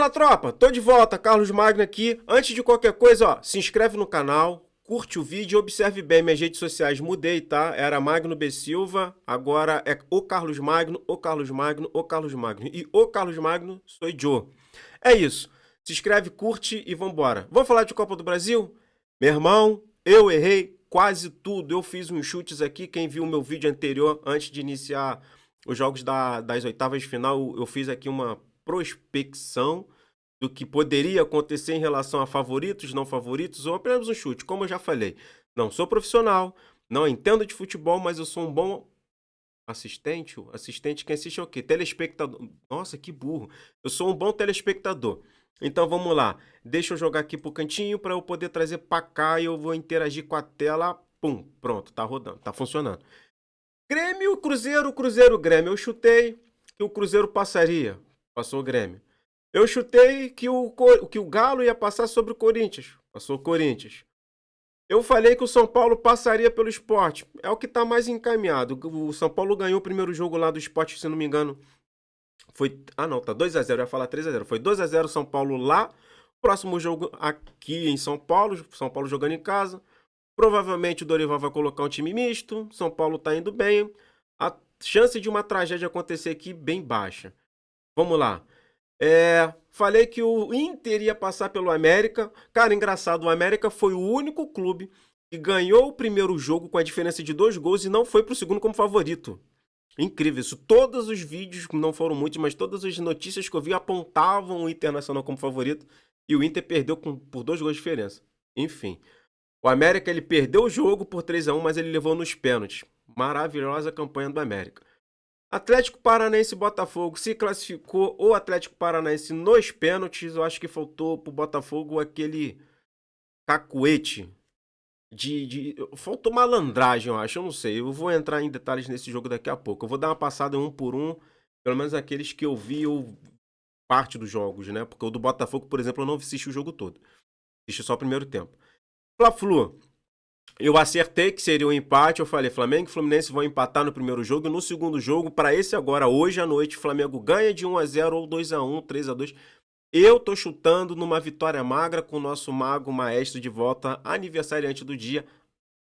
Fala, tropa! Tô de volta, Carlos Magno aqui. Antes de qualquer coisa, ó, se inscreve no canal, curte o vídeo e observe bem minhas redes sociais. Mudei, tá? Era Magno B. Silva, agora é o Carlos Magno, o Carlos Magno, o Carlos Magno. E o Carlos Magno sou Joe. É isso. Se inscreve, curte e vambora. Vamos falar de Copa do Brasil? Meu irmão, eu errei quase tudo. Eu fiz uns chutes aqui. Quem viu o meu vídeo anterior, antes de iniciar os jogos das oitavas de final, eu fiz aqui uma prospecção do que poderia acontecer em relação a favoritos, não favoritos, ou apenas um chute. Como eu já falei, não sou profissional, não entendo de futebol, mas eu sou um bom assistente. O assistente que assiste é o quê? Telespectador. Nossa, que burro. Eu sou um bom telespectador. Então vamos lá. Deixa eu jogar aqui pro cantinho para eu poder trazer para cá e eu vou interagir com a tela. Pum, pronto, tá rodando, tá funcionando. Grêmio, Cruzeiro, Cruzeiro, Grêmio. Eu chutei que o Cruzeiro passaria. Passou o Grêmio. Eu chutei que o Galo ia passar sobre o Corinthians. Passou o Corinthians. Eu falei que o São Paulo passaria pelo Sport. É o que está mais encaminhado. O São Paulo ganhou o primeiro jogo lá do Sport, se não me engano. Foi. Ah, não, tá 2-0. Eu ia falar 3-0. Foi 2-0 São Paulo lá. Próximo jogo aqui em São Paulo. São Paulo jogando em casa. Provavelmente o Dorival vai colocar um time misto. São Paulo tá indo bem. A chance de uma tragédia acontecer aqui bem baixa. Vamos lá. Falei que o Inter ia passar pelo América. Cara, engraçado, o América foi o único clube que ganhou o primeiro jogo com a diferença de 2 gols e não foi pro segundo como favorito. Incrível isso. Todos os vídeos, não foram muitos, mas todas as notícias que eu vi apontavam o Internacional como favorito e o Inter perdeu por 2 gols de diferença. Enfim, o América ele perdeu o jogo por 3-1, mas ele levou nos pênaltis. Maravilhosa campanha do América. Atlético Paranaense e Botafogo se classificou o Atlético Paranaense nos pênaltis. Eu acho que faltou pro Botafogo aquele cacuete faltou malandragem, eu acho. Eu não sei. Eu vou entrar em detalhes nesse jogo daqui a pouco. Eu vou dar uma passada um por um, pelo menos aqueles que eu vi parte dos jogos, né? Porque o do Botafogo, por exemplo, eu não assisti o jogo todo. Assisti só o primeiro tempo. Fla-Flu. Eu acertei que seria um empate, eu falei, Flamengo e Fluminense vão empatar no primeiro jogo e no segundo jogo, para esse agora, hoje à noite, Flamengo ganha de 1-0 ou 2-1, 3-2. Eu tô chutando numa vitória magra com o nosso mago maestro de volta, aniversariante do dia,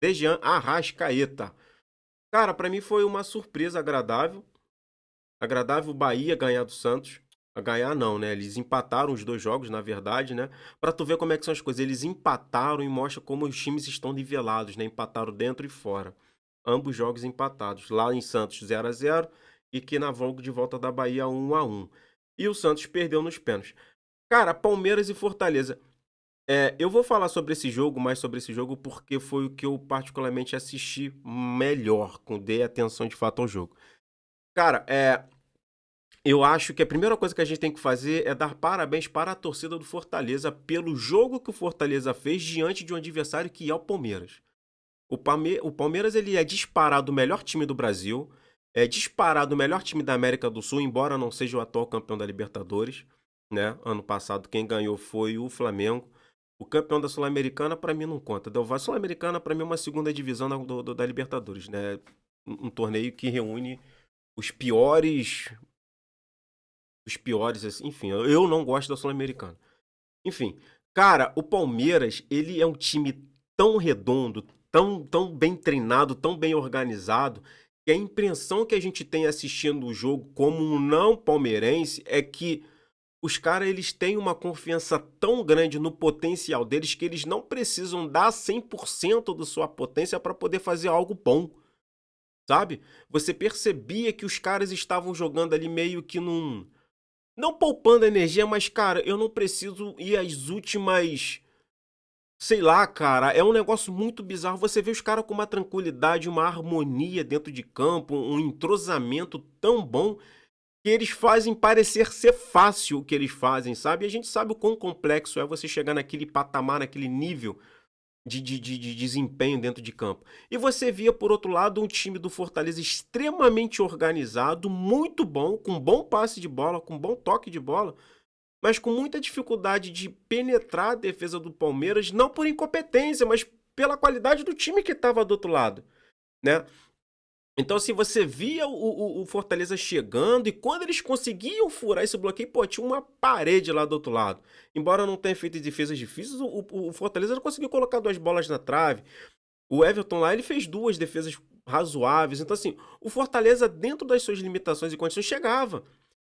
Dejan Arrascaeta. Cara, para mim foi uma surpresa agradável. Agradável o Bahia ganhar do Santos. Ganhar não, né? Eles empataram os 2 jogos, na verdade, né? Pra tu ver como é que são as coisas. Eles empataram e mostra como os times estão nivelados, né? Empataram dentro e fora. Ambos jogos empatados. Lá em Santos 0-0 e que na de volta da Bahia 1-1. E o Santos perdeu nos pênaltis. Cara, Palmeiras e Fortaleza. Eu vou falar sobre esse jogo, mais sobre esse jogo, porque foi o que eu particularmente assisti melhor, dei atenção de fato ao jogo. Cara, eu acho que a primeira coisa que a gente tem que fazer é dar parabéns para a torcida do Fortaleza pelo jogo que o Fortaleza fez diante de um adversário que é o Palmeiras. O Palmeiras ele é disparado o melhor time do Brasil, é disparado o melhor time da América do Sul, embora não seja o atual campeão da Libertadores, né? Ano passado quem ganhou foi o Flamengo. O campeão da Sul-Americana para mim não conta. A Sul-Americana para mim é uma segunda divisão da Libertadores, né? Um torneio que reúne os piores, assim, enfim, eu não gosto da Sul-Americana. Enfim, cara, o Palmeiras, ele é um time tão redondo, tão bem treinado, tão bem organizado, que a impressão que a gente tem assistindo o jogo como um não palmeirense é que os caras, eles têm uma confiança tão grande no potencial deles que eles não precisam dar 100% da sua potência para poder fazer algo bom, sabe? Você percebia que os caras estavam jogando ali meio que não poupando energia, mas, cara, eu não preciso ir às últimas. Sei lá, cara, é um negócio muito bizarro. Você vê os caras com uma tranquilidade, uma harmonia dentro de campo, um entrosamento tão bom que eles fazem parecer ser fácil o que eles fazem, sabe? E a gente sabe o quão complexo é você chegar naquele patamar, naquele nível de desempenho dentro de campo. E você via, por outro lado, um time do Fortaleza extremamente organizado, muito bom, com bom passe de bola, com bom toque de bola, mas com muita dificuldade de penetrar a defesa do Palmeiras, não por incompetência, mas pela qualidade do time que estava do outro lado, né? Então, assim, você via o Fortaleza chegando e quando eles conseguiam furar esse bloqueio, pô, tinha uma parede lá do outro lado. Embora não tenha feito defesas difíceis, o Fortaleza não conseguiu colocar 2 bolas na trave. O Everton lá, ele fez 2 defesas razoáveis. Então, assim, o Fortaleza, dentro das suas limitações e condições, chegava.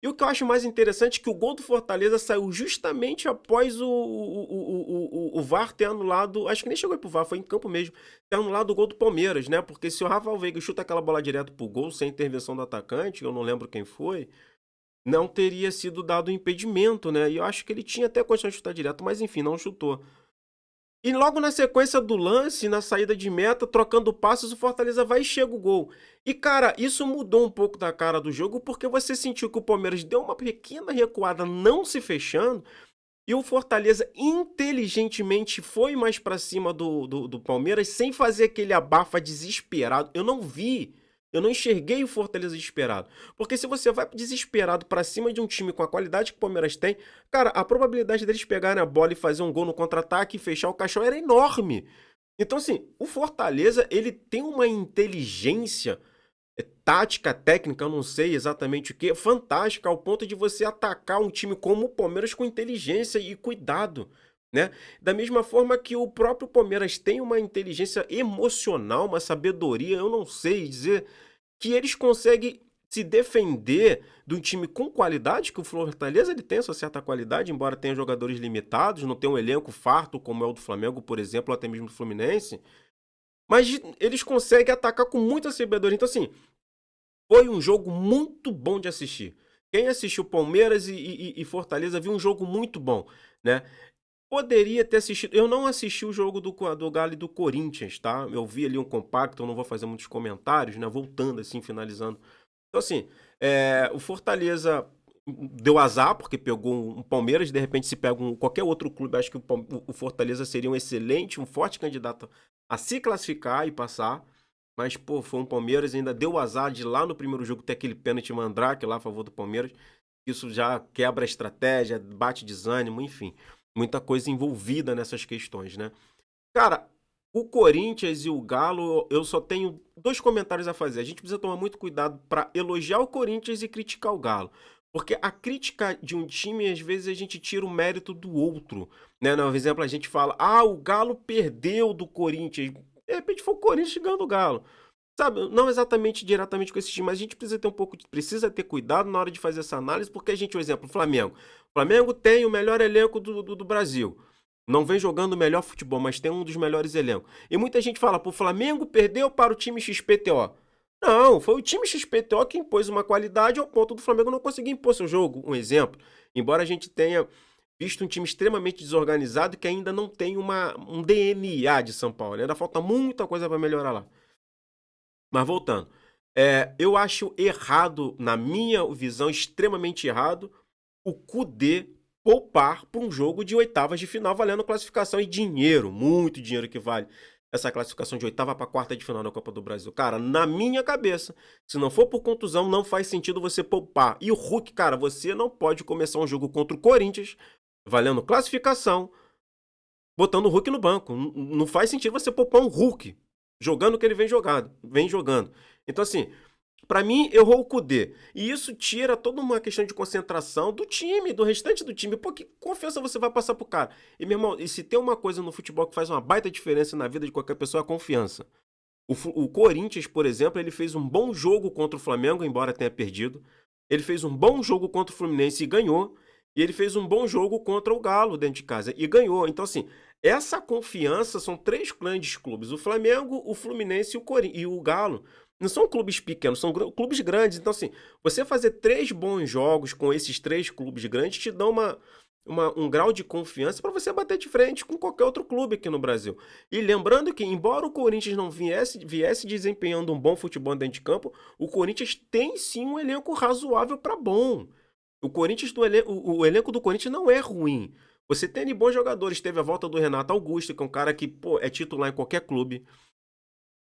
E o que eu acho mais interessante é que o gol do Fortaleza saiu justamente após o VAR ter anulado. Acho que nem chegou aí pro VAR, foi em campo mesmo. Ter anulado o gol do Palmeiras, né? Porque se o Rafael Veiga chuta aquela bola direto pro gol, sem intervenção do atacante, eu não lembro quem foi, não teria sido dado impedimento, né? E eu acho que ele tinha até condição de chutar direto, mas enfim, não chutou. E logo na sequência do lance, na saída de meta, trocando passes, o Fortaleza vai e chega o gol. E, cara, isso mudou um pouco da cara do jogo, porque você sentiu que o Palmeiras deu uma pequena recuada, não se fechando, e o Fortaleza inteligentemente foi mais pra cima do Palmeiras, sem fazer aquele abafa desesperado. Eu não enxerguei o Fortaleza desesperado. Porque se você vai desesperado pra cima de um time com a qualidade que o Palmeiras tem, cara, a probabilidade deles pegarem a bola e fazer um gol no contra-ataque e fechar o caixão era enorme. Então, assim, o Fortaleza, ele tem uma inteligência tática, técnica, eu não sei exatamente o que, fantástica, ao ponto de você atacar um time como o Palmeiras com inteligência e cuidado, né? Da mesma forma que o próprio Palmeiras tem uma inteligência emocional, uma sabedoria, eu não sei dizer, que eles conseguem se defender de um time com qualidade, que o Fortaleza ele tem essa certa qualidade, embora tenha jogadores limitados, não tenha um elenco farto como é o do Flamengo, por exemplo, ou até mesmo do Fluminense, mas eles conseguem atacar com muita sabedoria. Então, assim, foi um jogo muito bom de assistir. Quem assistiu Palmeiras e Fortaleza viu um jogo muito bom, né? Poderia ter assistido. Eu não assisti o jogo do Galo e do Corinthians, tá? Eu vi ali um compacto, eu não vou fazer muitos comentários, né? Voltando assim, finalizando. Então, assim, o Fortaleza deu azar, porque pegou um Palmeiras, de repente, se pega qualquer outro clube, acho que o Fortaleza seria um excelente, um forte candidato a se classificar e passar. Mas, pô, foi um Palmeiras, ainda deu azar de lá no primeiro jogo ter aquele pênalti mandrake lá a favor do Palmeiras. Isso já quebra a estratégia, bate desânimo, enfim. Muita coisa envolvida nessas questões, né? Cara, o Corinthians e o Galo, eu só tenho 2 comentários a fazer. A gente precisa tomar muito cuidado para elogiar o Corinthians e criticar o Galo. Porque a crítica de um time, às vezes, a gente tira o mérito do outro. Né? Por exemplo, a gente fala, o Galo perdeu do Corinthians. De repente foi o Corinthians ganhando o Galo. Sabe, não exatamente diretamente com esse time, mas a gente precisa ter precisa ter cuidado na hora de fazer essa análise, porque a gente, por exemplo, o Flamengo. O Flamengo tem o melhor elenco do Brasil. Não vem jogando o melhor futebol, mas tem um dos melhores elencos. E muita gente fala, pô, o Flamengo perdeu para o time XPTO. Não, foi o time XPTO que impôs uma qualidade ao ponto do Flamengo não conseguir impor seu jogo. Um exemplo, embora a gente tenha visto um time extremamente desorganizado que ainda não tem um DNA de São Paulo. Ainda falta muita coisa para melhorar lá. Mas voltando, eu acho errado, na minha visão, extremamente errado, o Kudê poupar para um jogo de oitavas de final valendo classificação e dinheiro, muito dinheiro que vale essa classificação de oitava para quarta de final na Copa do Brasil. Cara, na minha cabeça, se não for por contusão, não faz sentido você poupar. E o Hulk, cara, você não pode começar um jogo contra o Corinthians valendo classificação, botando o Hulk no banco. Não faz sentido você poupar um Hulk jogando o que ele vem jogando. Então, assim, pra mim, errou o Kudê. E isso tira toda uma questão de concentração do time, do restante do time. Pô, que confiança você vai passar pro cara? E, meu irmão, e se tem uma coisa no futebol que faz uma baita diferença na vida de qualquer pessoa, é a confiança. O Corinthians, por exemplo, ele fez um bom jogo contra o Flamengo, embora tenha perdido. Ele fez um bom jogo contra o Fluminense e ganhou. E ele fez um bom jogo contra o Galo dentro de casa e ganhou. Então, assim, essa confiança são 3 grandes clubes: o Flamengo, o Fluminense e o Galo. Não são clubes pequenos, são clubes grandes. Então, assim, você fazer 3 bons jogos com esses 3 clubes grandes te dá um grau de confiança para você bater de frente com qualquer outro clube aqui no Brasil. E lembrando que, embora o Corinthians não viesse desempenhando um bom futebol dentro de campo, o Corinthians tem sim um elenco razoável para bom. O elenco do Corinthians não é ruim. Você tem ali bons jogadores. Teve a volta do Renato Augusto, que é um cara que, pô, é titular em qualquer clube.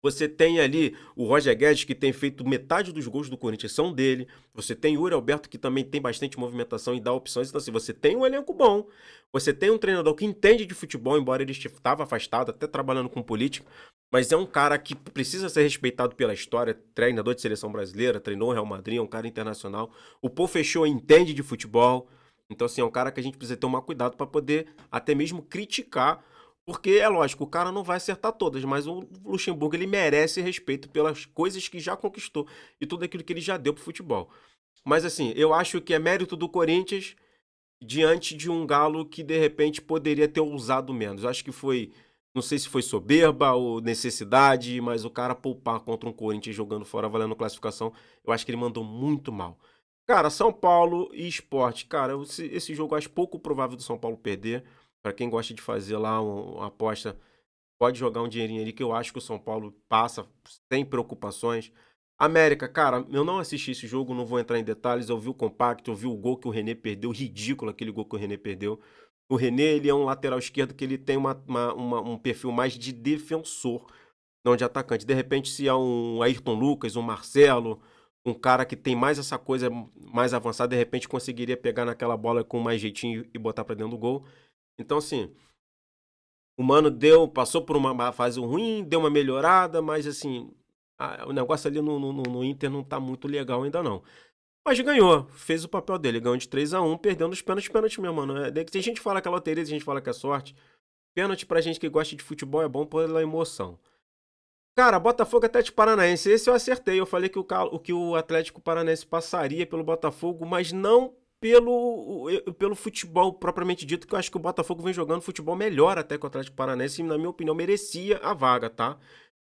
Você tem ali o Roger Guedes, que tem feito metade dos gols do Corinthians são dele. Você tem o Yuri Alberto, que também tem bastante movimentação e dá opções. Então, assim, você tem um elenco bom. Você tem um treinador que entende de futebol, embora ele estava afastado, até trabalhando com política. mas é um cara que precisa ser respeitado pela história, treinador de seleção brasileira, treinou o Real Madrid, é um cara internacional. O Paul Fechou entende de futebol, então assim, é um cara que a gente precisa tomar cuidado para poder até mesmo criticar, porque é lógico, o cara não vai acertar todas, mas o Luxemburgo ele merece respeito pelas coisas que já conquistou e tudo aquilo que ele já deu pro futebol. Mas assim, eu acho que é mérito do Corinthians diante de um Galo que de repente poderia ter ousado menos. Eu acho que foi, não sei se foi soberba ou necessidade, mas o cara poupar contra um Corinthians jogando fora, valendo classificação, eu acho que ele mandou muito mal. Cara, São Paulo e Sport, cara, esse jogo eu acho pouco provável do São Paulo perder. Pra quem gosta de fazer lá uma aposta, pode jogar um dinheirinho ali que eu acho que o São Paulo passa sem preocupações. América, cara, eu não assisti esse jogo, não vou entrar em detalhes. Eu vi o compacto, eu vi o gol que o René perdeu, ridículo aquele gol que o René perdeu. O René, ele é um lateral esquerdo que ele tem um perfil mais de defensor, não de atacante. De repente, se é um Ayrton Lucas, um Marcelo, um cara que tem mais essa coisa mais avançada, de repente conseguiria pegar naquela bola com mais jeitinho e botar pra dentro do gol. Então, assim, o Mano passou por uma fase ruim, deu uma melhorada, mas assim, o negócio ali no Inter não tá muito legal ainda não. Mas ganhou, fez o papel dele, ganhou de 3-1, perdeu nos pênaltis mesmo, mano. Tem gente que fala que é loteria, tem gente que fala que é sorte. Pênalti pra gente que gosta de futebol é bom pela emoção. Cara, Botafogo e Atlético Paranaense, esse eu acertei. Eu falei que que o Atlético Paranaense passaria pelo Botafogo, mas não pelo futebol propriamente dito, que eu acho que o Botafogo vem jogando futebol melhor até que o Atlético Paranaense, e na minha opinião merecia a vaga, tá?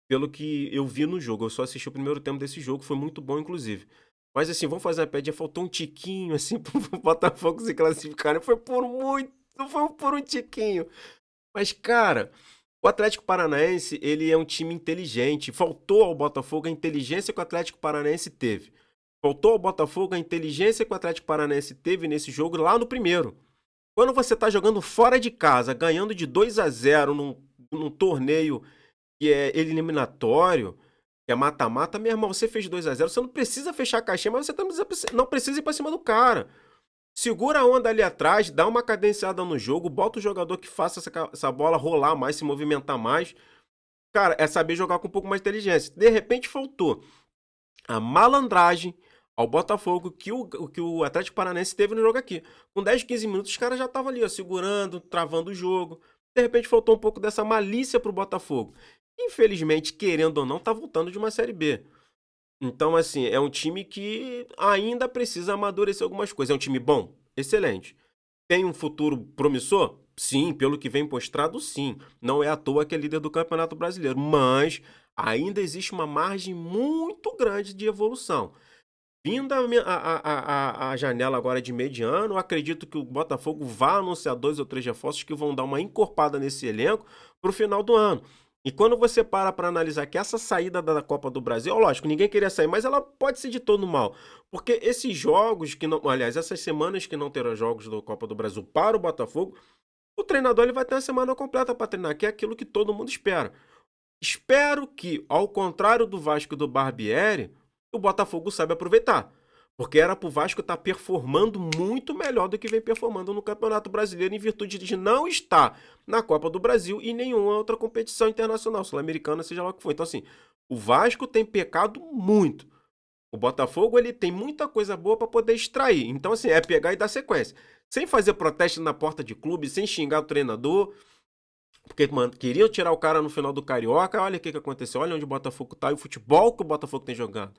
Pelo que eu vi no jogo. Eu só assisti o primeiro tempo desse jogo, foi muito bom, inclusive. Mas assim, vamos fazer uma pedinha, faltou um tiquinho, assim, pro Botafogo se classificar, né? Foi por muito, foi por um tiquinho. Mas, cara, o Atlético Paranaense, ele é um time inteligente. Faltou ao Botafogo a inteligência que o Atlético Paranaense teve. Faltou ao Botafogo a inteligência que o Atlético Paranaense teve nesse jogo lá no primeiro. Quando você tá jogando fora de casa, ganhando de 2-0 num torneio que é eliminatório, que é mata-mata, meu irmão, você fez 2-0, você não precisa fechar a caixinha, mas você também não precisa ir pra cima do cara. Segura a onda ali atrás, dá uma cadenciada no jogo, bota o jogador que faça essa bola rolar mais, se movimentar mais. Cara, é saber jogar com um pouco mais de inteligência. De repente faltou a malandragem ao Botafogo que o Atlético Paranaense teve no jogo aqui. Com 10, 15 minutos, os caras já estavam ali, ó, segurando, travando o jogo. De repente faltou um pouco dessa malícia pro Botafogo. Infelizmente, querendo ou não, tá voltando de uma Série B. Então, assim, é um time que ainda precisa amadurecer algumas coisas. É um time bom? Excelente. Tem um futuro promissor? Sim, pelo que vem mostrado, sim. Não é à toa que é líder do Campeonato Brasileiro, mas ainda existe uma margem muito grande de evolução. Vinda a janela agora de mediano, eu acredito que o Botafogo vai anunciar 2 ou 3 reforços que vão dar uma encorpada nesse elenco para o final do ano. E quando você para analisar que essa saída da Copa do Brasil, lógico, ninguém queria sair, mas ela pode ser de todo mal. Porque esses jogos que não, aliás, essas semanas que não terão jogos da Copa do Brasil para o Botafogo, o treinador ele vai ter uma semana completa para treinar, que é aquilo que todo mundo espera. Espero que, ao contrário do Vasco e do Barbieri, o Botafogo saiba aproveitar. Porque era pro Vasco estar performando muito melhor do que vem performando no Campeonato Brasileiro, em virtude de não estar na Copa do Brasil e nenhuma outra competição internacional, sul-americana, seja lá o que for. Então, assim, o Vasco tem pecado muito. O Botafogo, ele tem muita coisa boa para poder extrair. Então, assim, é pegar e dar sequência. Sem fazer protesto na porta de clube, sem xingar o treinador, porque, mano, queriam tirar o cara no final do Carioca. Olha o que aconteceu, olha onde o Botafogo tá e o futebol que o Botafogo tem jogando.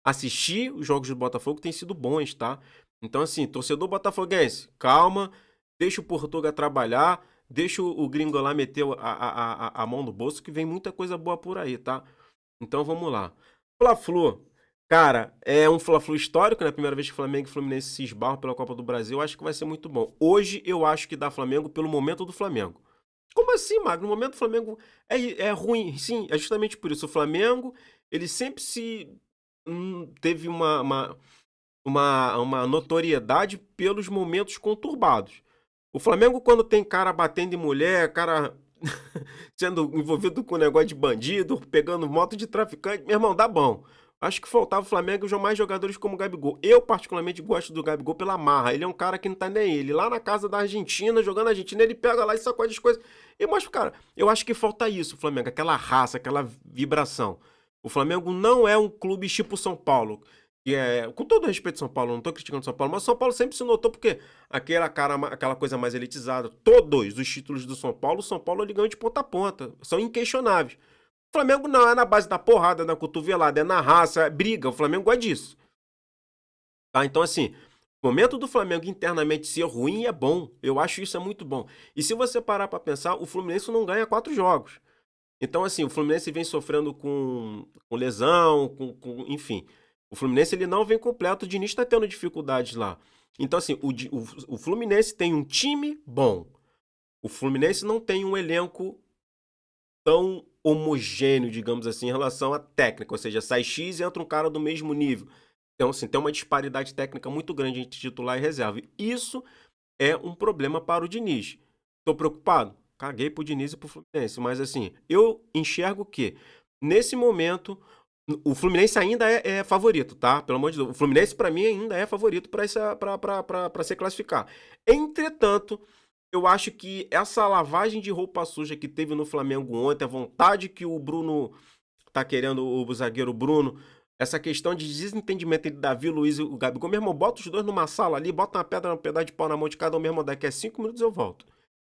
Assistir os jogos do Botafogo têm sido bons, tá? Então, assim, torcedor botafoguense, calma, deixa o Portuga trabalhar, deixa o gringo lá meter a mão no bolso, que vem muita coisa boa por aí, tá? Então, vamos lá. Fla-Flu. Cara, é um Fla-Flu histórico, né? Primeira vez que Flamengo e Fluminense se esbarram pela Copa do Brasil. Acho que vai ser muito bom. Hoje, eu acho que dá Flamengo pelo momento do Flamengo. Como assim, Magno? No momento do Flamengo é ruim. Sim, é justamente por isso. O Flamengo, ele sempre teve uma notoriedade pelos momentos conturbados. O Flamengo, quando tem cara batendo em mulher, cara sendo envolvido com negócio de bandido, pegando moto de traficante, meu irmão, dá bom. Acho que faltava o Flamengo mais jogadores como o Gabigol. Eu, particularmente, gosto do Gabigol pela marra. Ele é um cara que não tá nem ele. Lá na casa da Argentina, jogando na Argentina, ele pega lá e sacode as coisas. E mostra, cara, eu acho que falta isso, o Flamengo. Aquela raça, aquela vibração. O Flamengo não é um clube tipo São Paulo. Que é, com todo respeito ao São Paulo, não tô criticando São Paulo, mas São Paulo sempre se notou porque aquela coisa mais elitizada. Todos os títulos do São Paulo ele ganhou de ponta a ponta. São inquestionáveis. O Flamengo não, é na base da porrada, da cotovelada, é na raça, é briga. O Flamengo gosta disso. Tá? Então, assim, o momento do Flamengo internamente ser ruim é bom. Eu acho isso é muito bom. E se você parar pra pensar, o Fluminense não ganha 4 jogos. Então, assim, o Fluminense vem sofrendo com lesão, enfim. O Fluminense ele não vem completo, o Diniz tá tendo dificuldades lá. Então, assim, o Fluminense tem um time bom. O Fluminense não tem um elenco tão homogêneo, digamos assim, em relação à técnica. Ou seja, sai X e entra um cara do mesmo nível. Então, assim, tem uma disparidade técnica muito grande entre titular e reserva. Isso é um problema para o Diniz. Tô preocupado? Caguei pro Diniz e pro Fluminense. Mas, assim, eu enxergo que, nesse momento, o Fluminense ainda é favorito, tá? Pelo amor de Deus. O Fluminense, para mim, ainda é favorito para se classificar. Entretanto, eu acho que essa lavagem de roupa suja que teve no Flamengo ontem, a vontade que o Bruno tá querendo, o zagueiro Bruno, essa questão de desentendimento entre Davi, Luiz e o Gabigol, meu irmão, bota os dois numa sala ali, bota uma pedra, um pedaço de pau na mão de cada um, meu irmão, daqui a 5 minutos eu volto.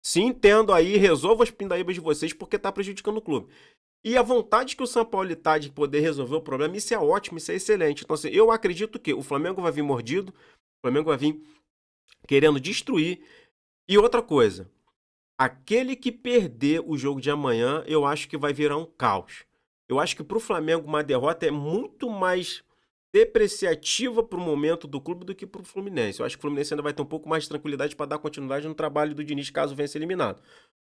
Se entendo aí, resolva as pindaíbas de vocês porque tá prejudicando o clube. E a vontade que o São Paulo tá de poder resolver o problema, isso é ótimo, isso é excelente. Então, assim, eu acredito que o Flamengo vai vir mordido, o Flamengo vai vir querendo destruir. E outra coisa, aquele que perder o jogo de amanhã, eu acho que vai virar um caos. Eu acho que para o Flamengo uma derrota é muito mais depreciativa para o momento do clube do que para o Fluminense. Eu acho que o Fluminense ainda vai ter um pouco mais de tranquilidade para dar continuidade no trabalho do Diniz caso venha ser eliminado.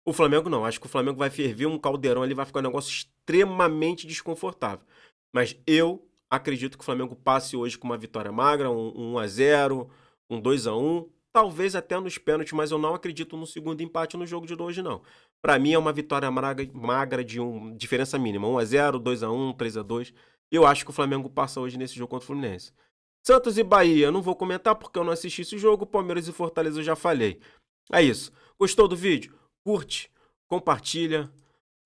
O Flamengo não. Acho que o Flamengo vai ferver um caldeirão ali, vai ficar um negócio extremamente desconfortável. Mas eu acredito que o Flamengo passe hoje com uma vitória magra, um 1-0, um 2-1, talvez até nos pênaltis, mas eu não acredito no segundo empate no jogo de hoje, não. Para mim é uma vitória magra de diferença mínima, 1-0, 2-1, 3-2. Eu acho que o Flamengo passa hoje nesse jogo contra o Fluminense. Santos e Bahia, não vou comentar porque eu não assisti esse jogo. Palmeiras e Fortaleza eu já falei. É isso. Gostou do vídeo? Curte, compartilha,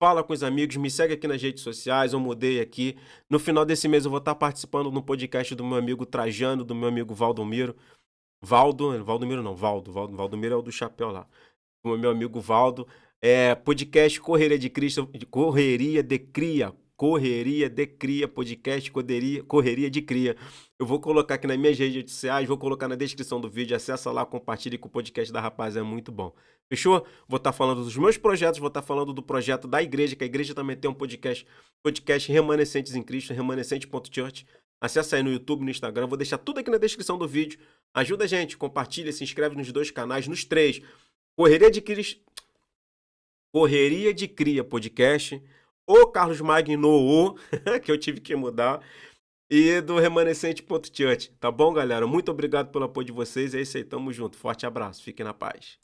fala com os amigos, me segue aqui nas redes sociais, eu mudei aqui. No final desse mês eu vou estar participando no podcast do meu amigo Trajano, do meu amigo Valdomiro. Valdomiro não, Valdomiro é o do chapéu lá. O meu amigo Valdo. Podcast Correria de Cristo, Correria de Cria, podcast Correria de Cria. Eu vou colocar aqui nas minhas redes sociais, vou colocar na descrição do vídeo, acessa lá, compartilhe com o podcast da rapaz, é muito bom. Fechou? Vou estar falando dos meus projetos, vou estar falando do projeto da igreja, que a igreja também tem um podcast Remanescentes em Cristo, remanescente.church. Acessa aí no YouTube, no Instagram, vou deixar tudo aqui na descrição do vídeo. Ajuda a gente, compartilha, se inscreve nos 2 canais, nos 3. Correria de Cria podcast, o Carlos Magno, que eu tive que mudar, e do Remanescente.church. Tá bom, galera? Muito obrigado pelo apoio de vocês. É isso aí, tamo junto. Forte abraço, fiquem na paz.